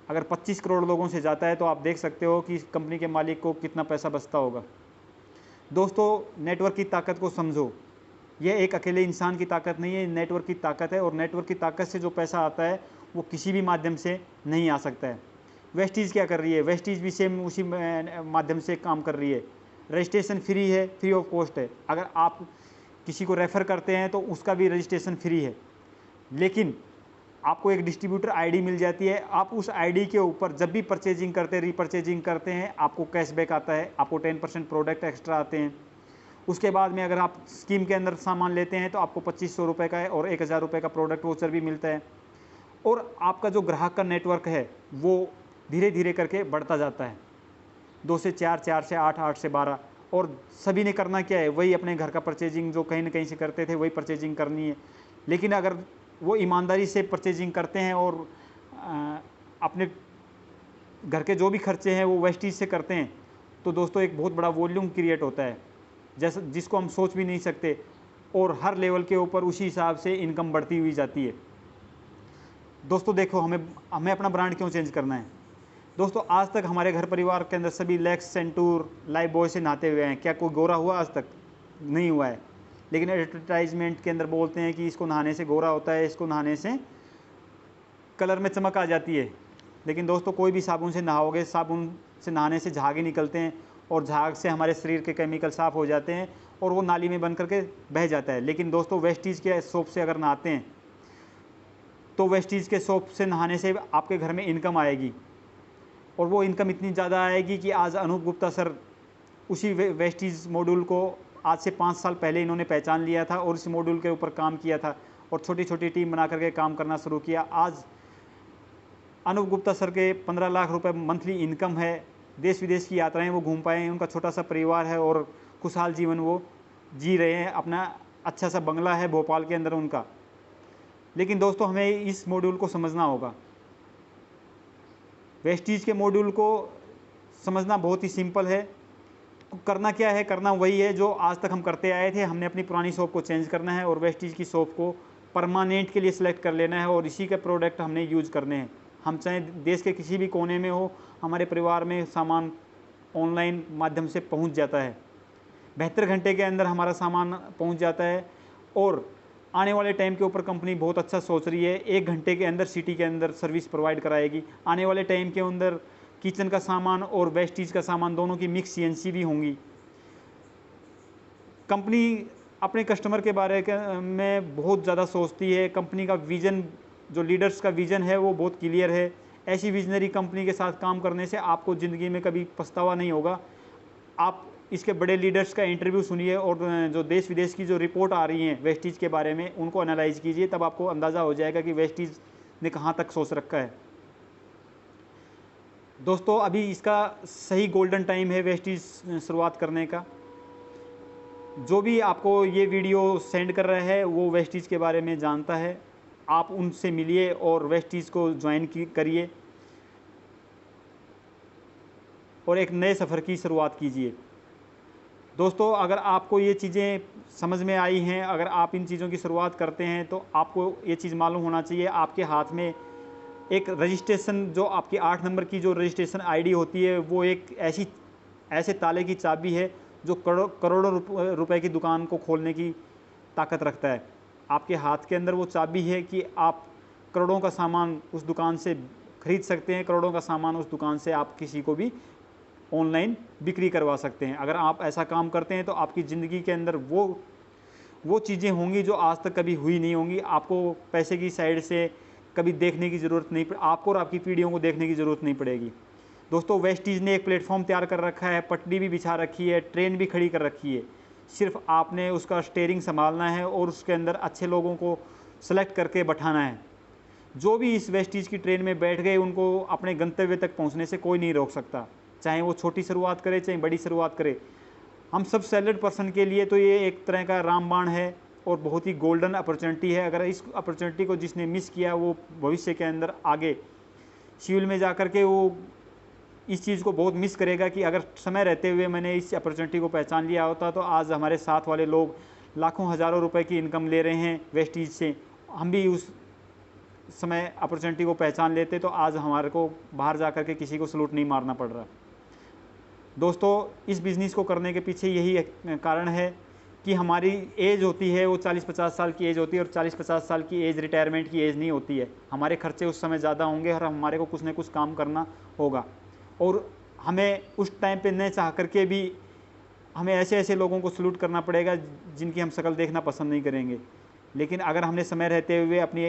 अगर 25 करोड़ लोगों से जाता है तो आप देख सकते हो कि इस कंपनी के मालिक को कितना पैसा बचता होगा। दोस्तों नेटवर्क की ताकत को समझो। यह एक अकेले इंसान की ताकत नहीं है, नेटवर्क की ताकत है और नेटवर्क की ताकत से जो पैसा आता है वो किसी भी माध्यम से नहीं आ सकता है। वेस्टीज़ क्या कर रही है, वेस्टीज़ भी सेम उसी माध्यम से काम कर रही है। रजिस्ट्रेशन फ्री है, फ्री ऑफ कॉस्ट है। अगर आप किसी को रेफ़र करते हैं तो उसका भी रजिस्ट्रेशन फ्री है, लेकिन आपको एक डिस्ट्रीब्यूटर आईडी मिल जाती है। आप उस आईडी के ऊपर जब भी परचेजिंग करते हैं, रीपरचेजिंग करते हैं, आपको कैशबैक आता है, आपको 10% प्रोडक्ट एक्स्ट्रा आते हैं। उसके बाद में अगर आप स्कीम के अंदर सामान लेते हैं तो आपको 2500 रुपये का है और 1000 रुपये का प्रोडक्ट वाउचर भी मिलता है। और आपका जो ग्राहक का नेटवर्क है वो धीरे धीरे करके बढ़ता जाता है, 2 से 4, 4 से 8, 8 से 12, और सभी ने करना क्या है, वही अपने घर का परचेजिंग जो कहीं ना कहीं से करते थे वही परचेजिंग करनी है। लेकिन अगर वो ईमानदारी से परचेजिंग करते हैं और अपने घर के जो भी खर्चे हैं वो वेस्टेज से करते हैं, तो दोस्तों एक बहुत बड़ा वॉल्यूम क्रिएट होता है, जैसा जिसको हम सोच भी नहीं सकते, और हर लेवल के ऊपर उसी हिसाब से इनकम बढ़ती हुई जाती है। दोस्तों देखो, हमें अपना ब्रांड क्यों चेंज करना है। दोस्तों आज तक हमारे घर परिवार के अंदर सभी लैक्स, सेंटूर, लाइफ बॉय से नहाते हुए हैं। क्या कोई गोरा हुआ आज तक? नहीं हुआ है। लेकिन एडवर्टाइजमेंट के अंदर बोलते हैं कि इसको नहाने से गोरा होता है, इसको नहाने से कलर में चमक आ जाती है। लेकिन दोस्तों कोई भी साबुन से नहाओगे, साबुन से नहाने से झाग ही निकलते हैं और झाग से हमारे शरीर के केमिकल साफ़ हो जाते हैं और वो नाली में बन करके बह जाता है। लेकिन दोस्तों वेस्टीज के सोप से अगर नहाते हैं तो वेस्टीज के सोप से नहाने से आपके घर में इनकम आएगी, और वो इनकम इतनी ज़्यादा आएगी कि आज अनूप गुप्ता सर उसी वेस्टीज मॉड्यूल को आज से 5 साल पहले इन्होंने पहचान लिया था और इस मॉड्यूल के ऊपर काम किया था और छोटी छोटी टीम बना करके काम करना शुरू किया। आज अनूप गुप्ता सर के 15 लाख रुपए मंथली इनकम है। देश विदेश की यात्राएं वो घूम पाए हैं, उनका छोटा सा परिवार है और खुशहाल जीवन वो जी रहे हैं। अपना अच्छा सा बंगला है भोपाल के अंदर उनका। लेकिन दोस्तों हमें इस मॉड्यूल को समझना होगा। वेस्टीज के मॉड्यूल को समझना बहुत ही सिंपल है। करना क्या है? करना वही है जो आज तक हम करते आए थे। हमने अपनी पुरानी शॉप को चेंज करना है और वेस्टीज की शॉप को परमानेंट के लिए सिलेक्ट कर लेना है और इसी के प्रोडक्ट हमने यूज़ करने हैं। हम चाहे देश के किसी भी कोने में हो, हमारे परिवार में सामान ऑनलाइन माध्यम से पहुंच जाता है। 72 घंटे के अंदर हमारा सामान पहुंच जाता है और आने वाले टाइम के ऊपर कंपनी बहुत अच्छा सोच रही है। 1 घंटे के अंदर सिटी के अंदर सर्विस प्रोवाइड कराएगी। आने वाले टाइम के अंदर किचन का सामान और वेस्टीज का सामान दोनों की मिक्स सीएनसी भी होंगी। कंपनी अपने कस्टमर के बारे में बहुत ज़्यादा सोचती है। कंपनी का विज़न, जो लीडर्स का विज़न है वो बहुत क्लियर है। ऐसी विजनरी कंपनी के साथ काम करने से आपको ज़िंदगी में कभी पछतावा नहीं होगा। आप इसके बड़े लीडर्स का इंटरव्यू सुनिए और जो देश विदेश की जो रिपोर्ट आ रही हैं वेस्टीज के बारे में उनको एनालाइज कीजिए, तब आपको अंदाज़ा हो जाएगा कि वेस्टीज ने कहाँ तक सोच रखा है। दोस्तों अभी इसका सही गोल्डन टाइम है वेस्टीज शुरुआत करने का। जो भी आपको ये वीडियो सेंड कर रहा है वो वेस्टीज के बारे में जानता है, आप उनसे मिलिए और वेस्टीज को ज्वाइन करिए और एक नए सफ़र की शुरुआत कीजिए। दोस्तों अगर आपको ये चीज़ें समझ में आई हैं, अगर आप इन चीज़ों की शुरुआत करते हैं तो आपको ये चीज़ मालूम होना चाहिए आपके हाथ में एक रजिस्ट्रेशन, जो आपकी 8 नंबर की जो रजिस्ट्रेशन आईडी होती है वो एक ऐसे ताले की चाबी है जो करोड़ों रुपए की दुकान को खोलने की ताकत रखता है। आपके हाथ के अंदर वो चाबी है कि आप करोड़ों का सामान उस दुकान से खरीद सकते हैं, करोड़ों का सामान उस दुकान से आप किसी को भी ऑनलाइन बिक्री करवा सकते हैं। अगर आप ऐसा काम करते हैं तो आपकी ज़िंदगी के अंदर वो चीज़ें होंगी जो आज तक कभी हुई नहीं होंगी। आपको पैसे की साइड से कभी देखने की ज़रूरत नहीं, आपको और आपकी पीढ़ियों को देखने की ज़रूरत नहीं पड़ेगी। दोस्तों वेस्टीज ने एक प्लेटफॉर्म तैयार कर रखा है, पटरी भी बिछा रखी है, ट्रेन भी खड़ी कर रखी है। सिर्फ आपने उसका स्टीयरिंग संभालना है और उसके अंदर अच्छे लोगों को सेलेक्ट करके बैठाना है। जो भी इस वेस्टीज की ट्रेन में बैठ गए उनको अपने गंतव्य तक पहुंचने से कोई नहीं रोक सकता, चाहे वो छोटी शुरुआत करे चाहे बड़ी शुरुआत करे। हम सब सैलरीड पर्सन के लिए तो ये एक तरह का रामबाण है और बहुत ही गोल्डन अपॉर्चुनिटी है। अगर इस अपॉर्चुनिटी को जिसने मिस किया वो भविष्य के अंदर आगे सिविल में जा कर के वो इस चीज़ को बहुत मिस करेगा कि अगर समय रहते हुए मैंने इस अपॉर्चुनिटी को पहचान लिया होता तो आज हमारे साथ वाले लोग लाखों हज़ारों रुपए की इनकम ले रहे हैं वेस्टीज से। हम भी उस समय अपॉर्चुनिटी को पहचान लेते तो आज हमारे को बाहर जा कर के किसी को सलूट नहीं मारना पड़ रहा। दोस्तों इस बिज़नेस को करने के पीछे यही कारण है कि हमारी एज होती है वो 40-50 साल की एज होती है और 40-50 साल की एज रिटायरमेंट की एज नहीं होती है। हमारे खर्चे उस समय ज़्यादा होंगे और हमारे को कुछ न कुछ काम करना होगा और हमें उस टाइम पे न चाह करके भी हमें ऐसे लोगों को सलूट करना पड़ेगा जिनकी हम शक्ल देखना पसंद नहीं करेंगे। लेकिन अगर हमने समय रहते हुए अपनी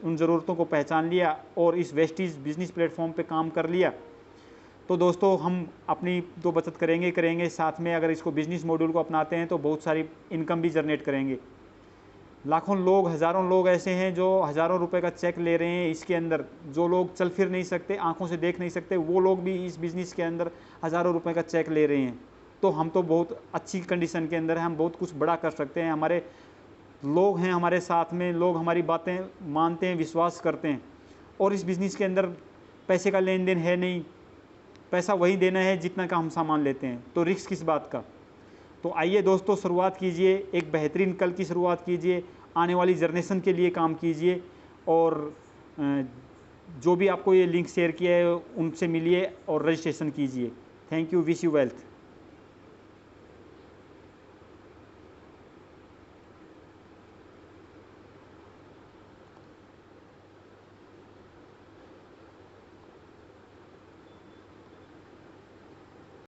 उन ज़रूरतों को पहचान लिया और इस वेस्टीज बिजनेस प्लेटफॉर्म पे काम कर लिया तो दोस्तों हम अपनी तो बचत करेंगे, साथ में अगर इसको बिज़नेस मॉड्यूल को अपनाते हैं तो बहुत सारी इनकम भी जनरेट करेंगे। लाखों लोग, हज़ारों लोग ऐसे हैं जो हज़ारों रुपए का चेक ले रहे हैं। इसके अंदर जो लोग चल फिर नहीं सकते, आंखों से देख नहीं सकते, वो लोग भी इस बिज़नेस के अंदर हज़ारों रुपए का चेक ले रहे हैं तो हम तो बहुत अच्छी कंडीशन के अंदर हैं, हम बहुत कुछ बड़ा कर सकते हैं। हमारे लोग हैं हमारे साथ में, लोग हमारी बातें मानते हैं, विश्वास करते हैं। और इस बिज़नेस के अंदर पैसे का लेन देन है नहीं, पैसा वही देना है जितना का हम सामान लेते हैं, तो रिस्क किस बात का। तो आइए दोस्तों, शुरुआत कीजिए, एक बेहतरीन कल की शुरुआत कीजिए, आने वाली जनरेशन के लिए काम कीजिए। और जो भी आपको ये लिंक शेयर किया है उनसे मिलिए और रजिस्ट्रेशन कीजिए। Thank you, wish you wealth.